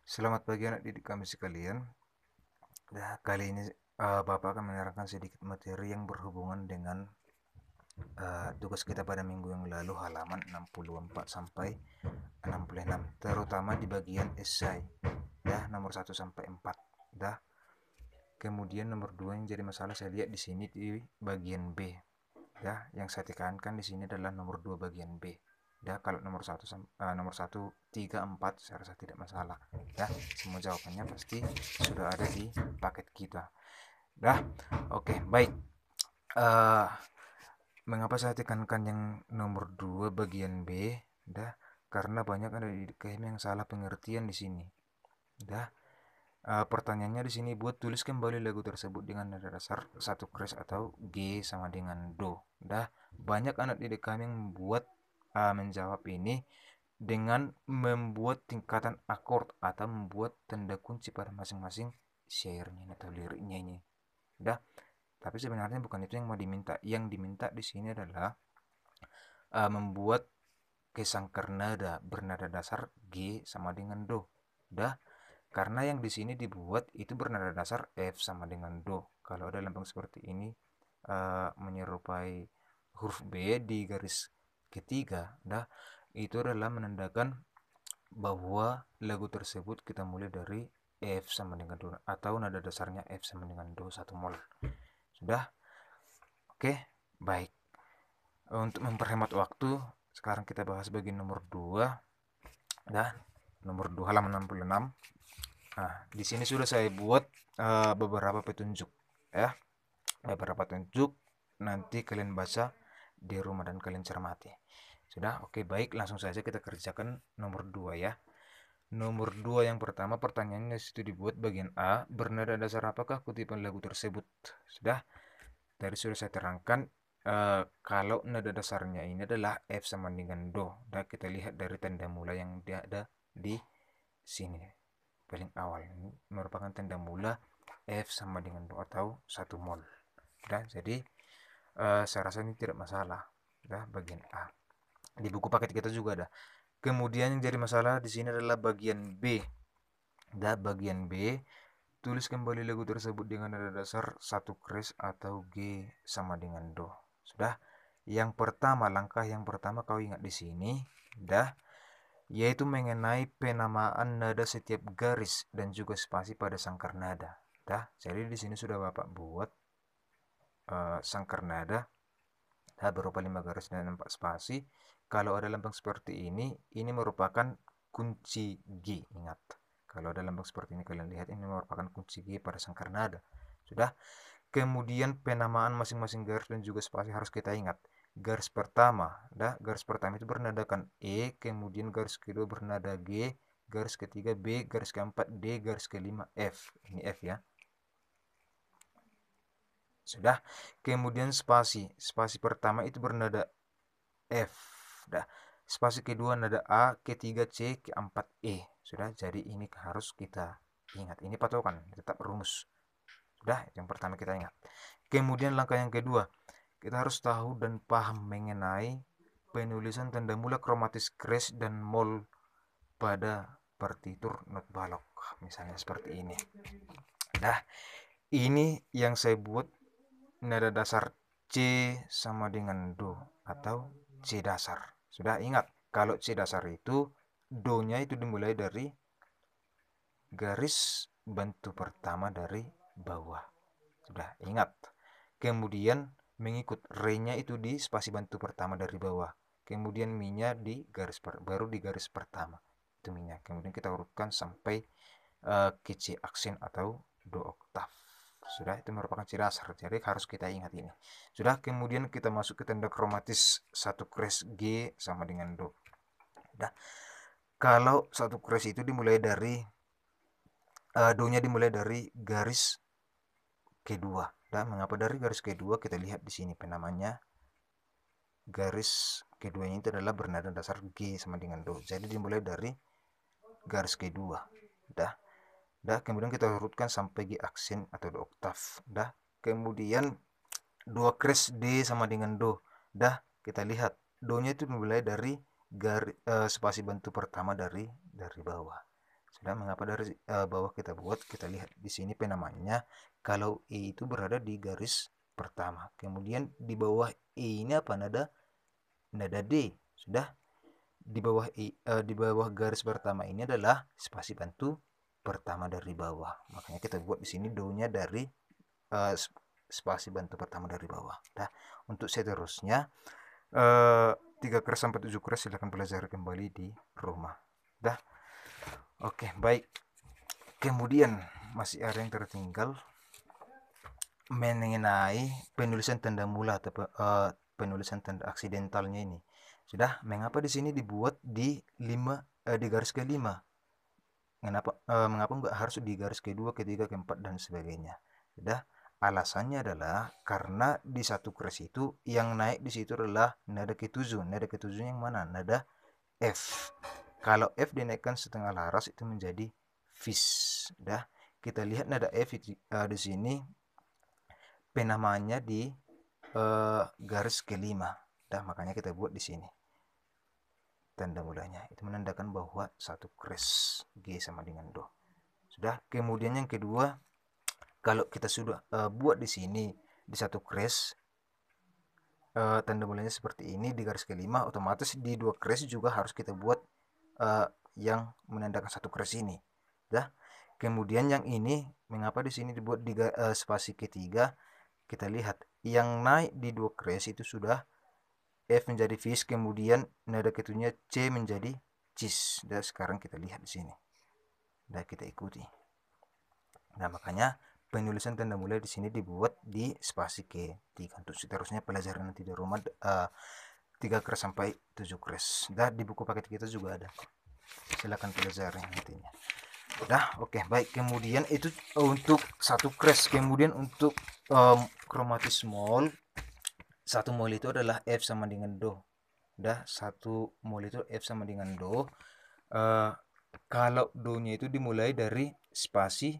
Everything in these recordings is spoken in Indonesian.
Selamat pagi anak didik kami sekalian. Nah, kali ini Bapak akan menerangkan sedikit materi yang berhubungan dengan tugas kita pada minggu yang lalu halaman 64 sampai 66, terutama di bagian esai ya nomor 1 sampai 4. Dah. Kemudian nomor 2 yang jadi masalah saya lihat di sini di bagian B. Ya, yang saya tekankan di sini adalah nomor 2 bagian B. Ya, kalau nomor 1 3 4 saya rasa tidak masalah. Ya, semua jawabannya pasti sudah ada di paket kita. Dah. Oke, baik. Eh Mengapa saya tekankan yang nomor 2 bagian B? Dah, karena banyak ada di KM yang salah pengertian di sini. Dah. Pertanyaannya di sini, buat tulis kembali lagu tersebut dengan nada dasar satu kres atau G sama dengan do. Dah, banyak anak didik kami yang menjawab ini dengan membuat tingkatan akord atau membuat tanda kunci pada masing-masing syairnya atau liriknya ini. Dah, tapi sebenarnya bukan itu yang mau diminta. Yang diminta di sini adalah membuat kesangkar nada bernada dasar G sama dengan do. Dah, karena yang di sini dibuat itu bernada dasar F sama dengan do. Kalau ada lambang seperti ini menyerupai huruf B di garis ketiga, dah, itu adalah menandakan bahwa lagu tersebut kita mulai dari F sama dengan do atau nada dasarnya F sama dengan do 1 mol. Sudah? Oke, baik. Untuk memperhemat waktu, sekarang kita bahas bagian nomor 2. Dah, nomor 2 halaman 66. Nah, di sini sudah saya buat beberapa petunjuk ya. Beberapa petunjuk nanti kalian baca di rumah dan kalian cermati. Sudah? Oke, baik, langsung saja kita kerjakan nomor 2 ya. Nomor 2 yang pertama pertanyaannya situ dibuat bagian A, bernada dasar apakah kutipan lagu tersebut? Sudah? Tadi sudah saya terangkan kalau nada dasarnya ini adalah F sama dengan do. Dan kita lihat dari tanda mula yang ada di sini. Paling awal ini merupakan tanda mula F sama dengan do atau 1 mol. Dan jadi saya rasa ini tidak masalah. Dah, bagian A. Di buku paket kita juga ada. Kemudian yang jadi masalah di sini adalah bagian B. Dah, bagian B, tulis kembali lagu tersebut dengan nada dasar 1 kres atau G sama dengan do. Sudah? Yang pertama, langkah yang pertama kau ingat di sini, dah, yaitu mengenai penamaan nada setiap garis dan juga spasi pada sangkar nada. Dah, jadi di sini sudah Bapak buat sangkar nada berupa 5 garis dan 4 spasi. Kalau ada lambang seperti ini merupakan kunci G. Ingat, kalau ada lambang seperti ini kalian lihat, ini merupakan kunci G pada sangkar nada. Sudah? Kemudian penamaan masing-masing garis dan juga spasi harus kita ingat. Garis pertama, garis pertama itu bernadakan E, kemudian garis kedua bernada G, garis ketiga B, garis keempat D, garis kelima F. Ini F ya. Sudah. Kemudian spasi. Spasi pertama itu bernada F. Dah. Spasi kedua nada A, ketiga C, keempat E. Sudah. Jadi ini harus kita ingat. Ini patokan, tetap rumus. Sudah, yang pertama kita ingat. Kemudian langkah yang kedua, kita harus tahu dan paham mengenai penulisan tanda mula kromatis kres dan mol pada partitur not balok. Misalnya seperti ini. Dah, ini yang saya buat nada dasar C sama dengan do atau C dasar. Sudah ingat, kalau C dasar itu do-nya itu dimulai dari garis bantu pertama dari bawah. Sudah ingat. Kemudian mengikut re-nya itu di spasi bantu pertama dari bawah. Kemudian mi-nya di baru di garis pertama. Itu mi-nya. Kemudian kita urutkan sampai ke C aksen atau do oktav. Sudah, itu merupakan ciri dasar. Jadi harus kita ingat ini. Sudah, kemudian kita masuk ke tanda kromatis 1 kres G sama dengan do. Sudah. Kalau 1 kres itu dimulai dari do-nya dimulai dari garis kedua. Dan mengapa dari garis kedua? Kita lihat di sini penamanya. Garis keduanya itu adalah bernada dasar G sama dengan do. Jadi dimulai dari garis kedua. Dah. Dah, kemudian kita urutkan sampai G aksen atau do oktav. Dah, kemudian 2 kres D sama dengan do. Dah, kita lihat do-nya itu dimulai dari spasi bantu pertama dari bawah. Sudah, mengapa dari bawah kita buat? Kita lihat di sini penamanya. Kalau E itu berada di garis pertama. Kemudian di bawah E ini apa? Nada D. Sudah, di bawah di bawah garis pertama ini adalah spasi bantu pertama dari bawah. Makanya kita buat di sini do-nya dari spasi bantu pertama dari bawah. Nah, untuk seterusnya 3 keras sampai 7 keras silahkan pelajari kembali di rumah. Dah. Oke, baik. Kemudian masih ada yang tertinggal mengenai penulisan tanda mula atau penulisan tanda aksidentalnya ini. Sudah, mengapa di sini dibuat di di garis ke-5? Mengapa enggak harus di garis ke-2, ke-3, ke-4 dan sebagainya? Sudah, alasannya adalah karena di satu keras itu yang naik di situ adalah nada ke-7. Nada ke-7 yang mana? Nada F. Kalau F dinaikkan setengah laras itu menjadi fis. Dah, kita lihat nada F di sini penamanya di garis ke-5. Dah, makanya kita buat di sini tanda mulanya. Itu menandakan bahwa satu keras G sama dengan do. Sudah, kemudian yang kedua, kalau kita sudah buat di sini di satu keras tanda mulanya seperti ini di garis ke-5, otomatis di dua keras juga harus kita buat yang menandakan satu keras ini. Dah. Kemudian yang ini, mengapa di sini dibuat di spasi ketiga? Kita lihat yang naik di dua keras itu sudah F menjadi fis, kemudian nada ketujuhnya C menjadi cis. Dan sekarang kita lihat di sini. Dan kita ikuti. Nah, makanya penulisan tanda mulai di sini dibuat di spasi ke-3. Untuk seterusnya pelajaran nanti di rumah 3 keras sampai 7 keras. Dan di buku paket kita juga ada. Silakan pelajari nantinya. Udah, oke, baik. Kemudian itu untuk satu keras. Kemudian untuk kromatis mol, satu mol itu adalah F sama dengan do. Udah, satu mol itu F sama dengan do. Kalau do-nya itu dimulai dari spasi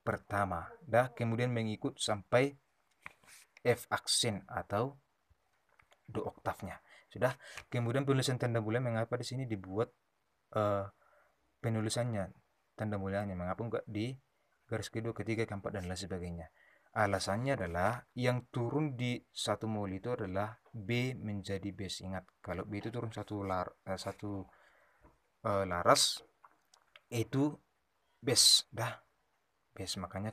pertama. Dah, kemudian mengikut sampai F aksen atau do oktavnya. Sudah, kemudian penulisan tanda mulai, mengapa di sini dibuat penulisannya tanda mulanya, mengapa enggak di garis kedua, ketiga, keempat dan lain sebagainya? Alasannya adalah yang turun di satu mol itu adalah B menjadi base. Ingat, kalau B itu turun satu laras itu base. Dah, base. Makanya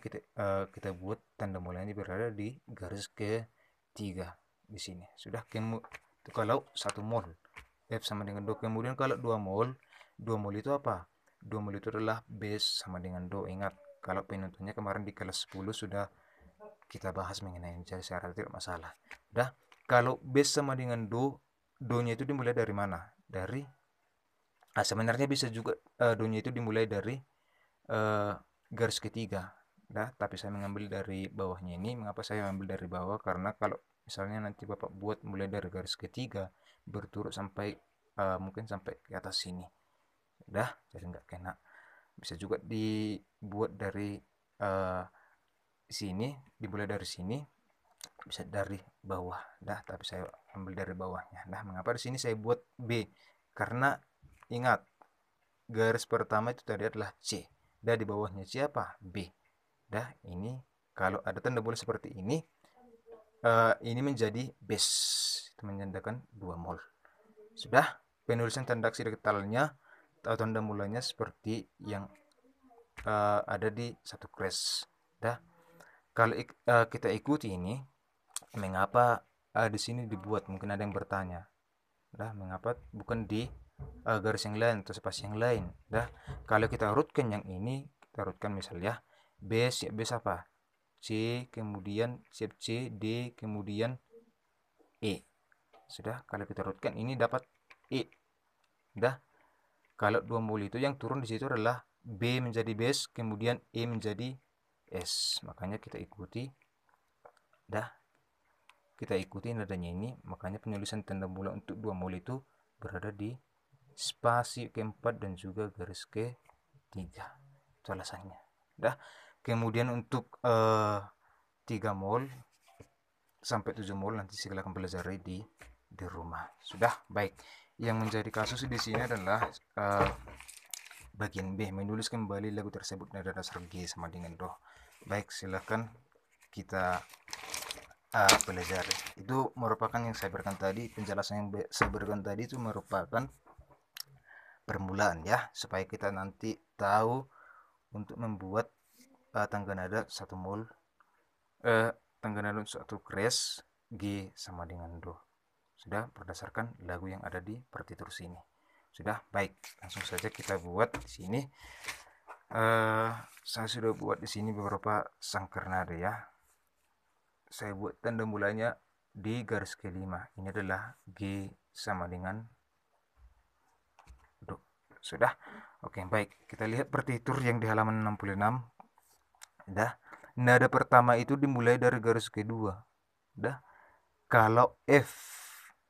kita buat tanda mulanya berada di garis ketiga di sini. Sudah, kalau satu mol F sama dengan do. Kemudian kalau 2 mol itu apa? 2 mol itu adalah base sama dengan do. Ingat, kalau penuntunnya kemarin di kelas 10 sudah kita bahas mengenai ini, jadi saya rasa tidak masalah. Dah, kalau base sama dengan do, do-nya itu dimulai dari mana? Sebenarnya bisa juga do-nya itu dimulai dari garis ketiga. Dah, tapi saya mengambil dari bawahnya ini. Mengapa saya mengambil dari bawah? Karena kalau misalnya nanti Bapak buat mulai dari garis ketiga berturut sampai mungkin sampai ke atas sini. Dah, jadi nggak kena. Bisa juga dibuat dari sini, dimulai dari sini, bisa dari bawah. Dah, tapi saya ambil dari bawahnya. Nah, mengapa di sini saya buat B? Karena ingat, garis pertama itu tadi adalah C. Dah, di bawahnya C apa? B. Dah, ini kalau ada tanda boleh seperti ini menjadi base. Itu menandakan 2 mol. Sudah, penulisan tanda aksidentalnya atau tanda mulanya seperti yang ada di satu keras. Dah, kalau kita ikuti ini, mengapa di sini dibuat? Mungkin ada yang bertanya. Dah, mengapa bukan di garis yang lain atau spasi yang lain? Dah, kalau kita urutkan yang ini, kita urutkan misalnya base apa? C, kemudian siap C, D, kemudian E. Sudah, kalau kita urutkan ini dapat E. Dah, kalau 2 mol itu yang turun di situ adalah B menjadi base, kemudian E menjadi S. Makanya kita ikuti. Dah, kita ikuti nadanya ini. Makanya penulisan tanda mula untuk 2 mol itu berada di spasi keempat dan juga garis ketiga. Itu alasannya. Dah, kemudian untuk 3 mol sampai 7 mol nanti silakan pelajari di rumah. Sudah, baik. Yang menjadi kasus di sini adalah bagian B, menulis kembali lagu tersebut nada dasar G sama dengan Do. Baik, silakan kita pelajari. Itu merupakan yang saya berikan tadi, penjelasan yang saya berikan tadi itu merupakan permulaan ya, supaya kita nanti tahu untuk membuat tangga nada satu mol, tangga nada satu kres G sama dengan Do. Sudah, berdasarkan lagu yang ada di partitur sini. Sudah, baik, langsung saja kita buat di sini. Saya sudah buat di sini beberapa sangkar nada ya. Saya buat tanda mulanya di garis kelima. Ini adalah G sama dengan Do. Sudah? Oke, baik. Kita lihat partitur yang di halaman 66. Dah. Nada pertama itu dimulai dari garis kedua. Dah. Kalau F,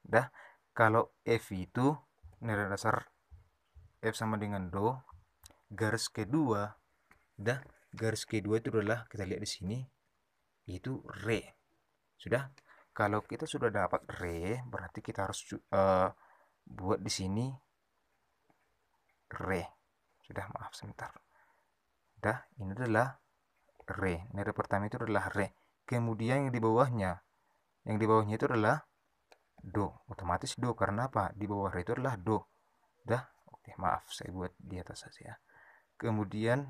dah. Kalau F itu nada dasar F sama dengan Do. Garis kedua, dah. Garis kedua itu adalah, kita lihat di sini, itu Re. Sudah? Kalau kita sudah dapat Re, berarti kita harus buat di sini Re. Sudah, maaf sebentar. Dah, ini adalah Re. Nada pertama itu adalah Re. Kemudian yang di bawahnya itu adalah Do. Otomatis Do, karena apa? Di bawah Re itu adalah Do. Dah, oke, maaf, saya buat di atas saja. Kemudian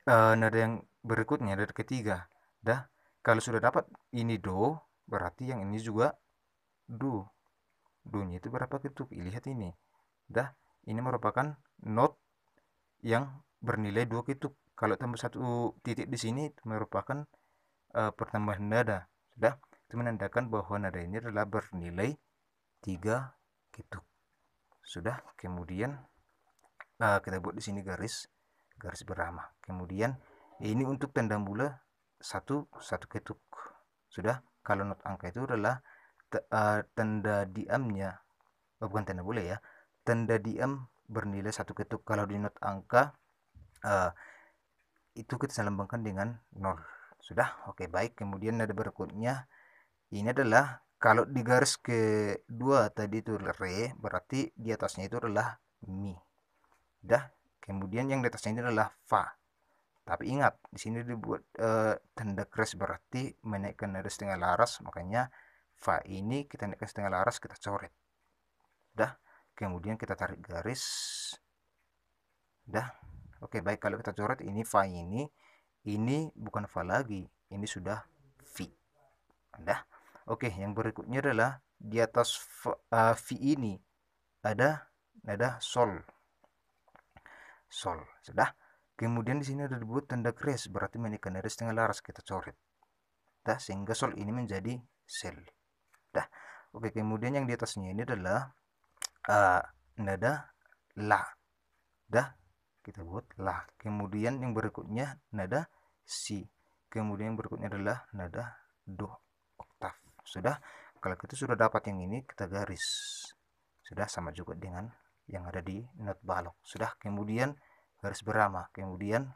nada yang berikutnya, nada ketiga. Dah, kalau sudah dapat ini Do, berarti yang ini juga Do. Do-nya itu berapa ketuk? Lihat ini. Dah, ini merupakan not yang bernilai 2 ketuk. Kalau tambah satu titik di sini itu merupakan pertambahan nada. Sudah, itu menandakan bahwa nada ini adalah bernilai 3 ketuk. Sudah, kemudian kita buat di sini garis beramah. Kemudian ini untuk tanda mula satu ketuk. Sudah, kalau not angka itu adalah tanda diamnya, bukan tanda bule ya, tanda diam bernilai 1 ketuk. Kalau di not angka itu kita lambangkan dengan 0. Sudah, oke, baik. Kemudian nada berikutnya ini adalah, kalau di garis kedua tadi itu Re, berarti di atasnya itu adalah Mi. Dah, kemudian yang di atasnya ini adalah Fa. Tapi ingat, di sini dibuat tanda kres, berarti menaikkan nada setengah laras, makanya Fa ini kita naikkan setengah laras, kita coret. Dah, kemudian kita tarik garis. Dah, oke, baik. Kalau kita coret ini Fa ini bukan Fa lagi, ini sudah Vi. Dah, oke. Yang berikutnya adalah di atas Vi ini ada nada Sol. Sol, sudah. Kemudian di sini ada dibuat tanda kres, berarti menaikkan nada setengah laras, kita coret. Dah, sehingga Sol ini menjadi Sel. Dah, oke. Kemudian yang di atasnya ini adalah nada La. Dah, kita buat La. Kemudian yang berikutnya nada Si. Kemudian yang berikutnya adalah nada Do oktav. Sudah, kalau kita sudah dapat yang ini, kita garis. Sudah, sama juga dengan yang ada di not balok. Sudah, kemudian garis beramah. Kemudian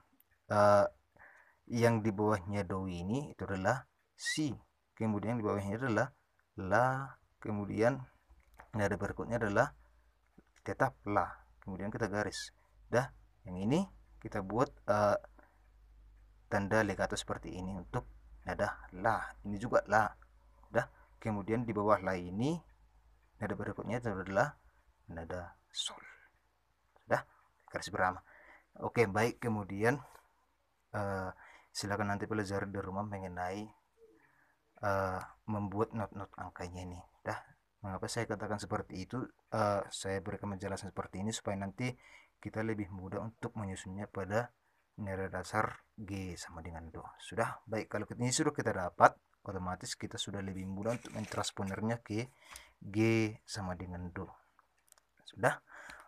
yang di bawahnya Do ini itu adalah Si. Kemudian di bawahnya adalah La. Kemudian nada berikutnya adalah tetap La. Kemudian kita garis. Dah, yang ini kita buat tanda legato seperti ini untuk nada La. Ini juga La. Dah, kemudian di bawah La ini nada berikutnya itu adalah nada Sol. Sudah, garis beramah. Oke, baik. Kemudian silakan nanti pelajari di rumah mengenai membuat not-not angkanya ini. Dah, mengapa saya katakan seperti itu? Saya berikan penjelasan seperti ini supaya nanti kita lebih mudah untuk menyusunnya pada nada dasar G sama dengan Do. Sudah, baik. Kalau ini sudah kita dapat, otomatis kita sudah lebih mudah untuk mentransponernya ke G sama dengan Do. Sudah,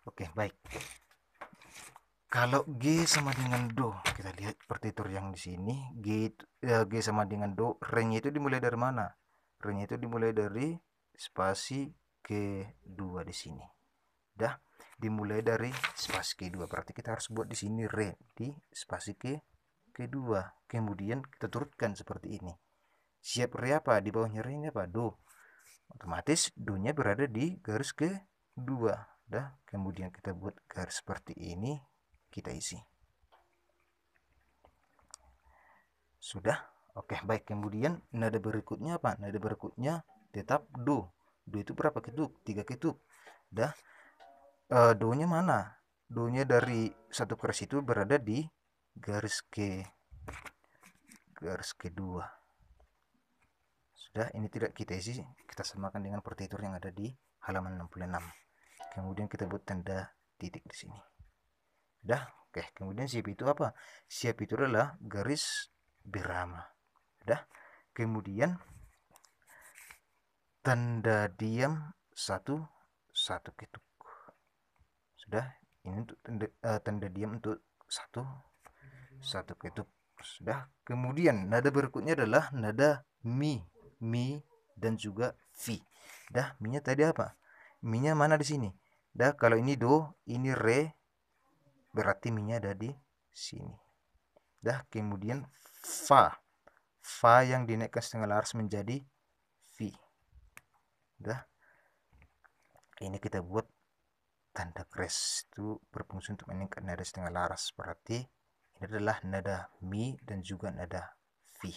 oke, baik. Kalau G sama dengan Do, kita lihat partitur yang di sini. G sama dengan Do, Re-nya itu dimulai dari mana? Re-nya itu dimulai dari spasi kedua di sini. Dah, dimulai dari spasi kedua. Berarti kita harus buat di sini Re di spasi kedua. Kemudian kita turutkan seperti ini. Siap Re apa? Di bawahnya Re ini apa? Do. Otomatis Do-nya berada di garis kedua. Sudah, kemudian kita buat garis seperti ini, kita isi. Sudah. Oke, baik. Kemudian nada berikutnya apa? Nada berikutnya tetap do. Do itu berapa ketuk? 3 ketuk. Dah. Do-nya mana? Do-nya dari satu keras itu berada di garis kedua. Sudah, ini tidak kita isi, kita samakan dengan partitur yang ada di halaman 66. Kemudian kita buat tanda titik di sini. Sudah. Oke, kemudian siap itu apa? Siap itu adalah garis birama. Sudah. Kemudian tanda diam satu ketuk. Sudah. Ini untuk tanda diam untuk satu ketuk. Sudah. Kemudian nada berikutnya adalah nada mi dan juga fi. Dah, mi-nya tadi apa? Mi-nya mana di sini? Dah, kalau ini do, ini re, berarti mi-nya ada di sini. Dah, kemudian fa. Fa yang dinaikkan setengah laras menjadi fi. Dah. Ini kita buat tanda kres itu berfungsi untuk meningkat nada setengah laras. Berarti ini adalah nada mi dan juga nada fi.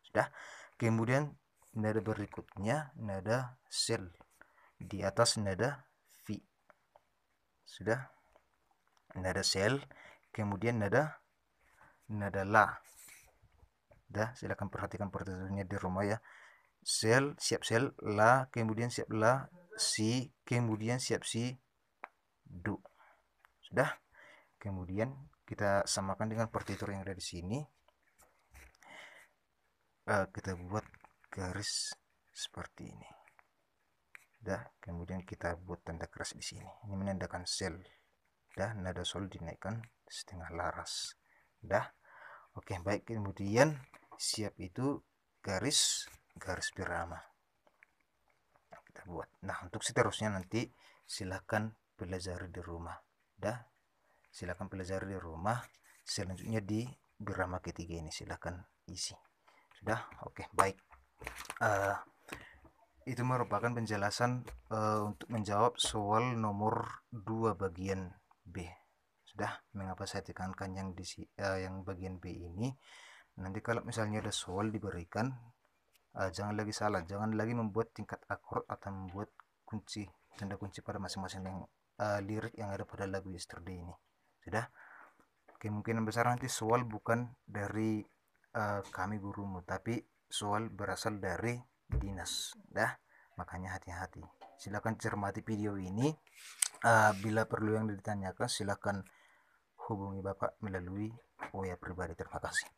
Sudah. Kemudian nada berikutnya nada sel di atas nada fi. Sudah. Nada sel, kemudian nada la. Dah, silakan perhatikan partiturnya di rumah ya. Sel, siap sel, la, kemudian siap la, si, kemudian siap si, do. Sudah. Kemudian kita samakan dengan partitur yang ada di sini. Kita buat garis seperti ini. Dah, kemudian kita buat tanda keras di sini. Ini menandakan sel. Dah, nada sol dinaikkan setengah laras. Dah. Oke, baik. Kemudian siap itu garis birama. Kita buat. Nah, untuk seterusnya nanti silakan pelajari di rumah. Dah. Silakan pelajari di rumah. Selanjutnya di birama ketiga ini silakan isi. Sudah. Oke, baik. Itu merupakan penjelasan untuk menjawab soal nomor 2 bagian B. Sudah, mengapa saya tekankan yang bagian B ini? Nanti kalau misalnya ada soal diberikan, jangan lagi salah, jangan lagi membuat tingkat akord atau membuat tanda kunci pada masing-masing yang lirik yang ada pada lagu Yesterday ini. Sudah. Kemungkinan besar nanti soal bukan dari kami gurumu, tapi soal berasal dari dinas. Dah, makanya hati-hati. Silakan cermati video ini. Bila perlu yang ditanyakan, silakan hubungi Bapak melalui WA pribadi. Terima kasih.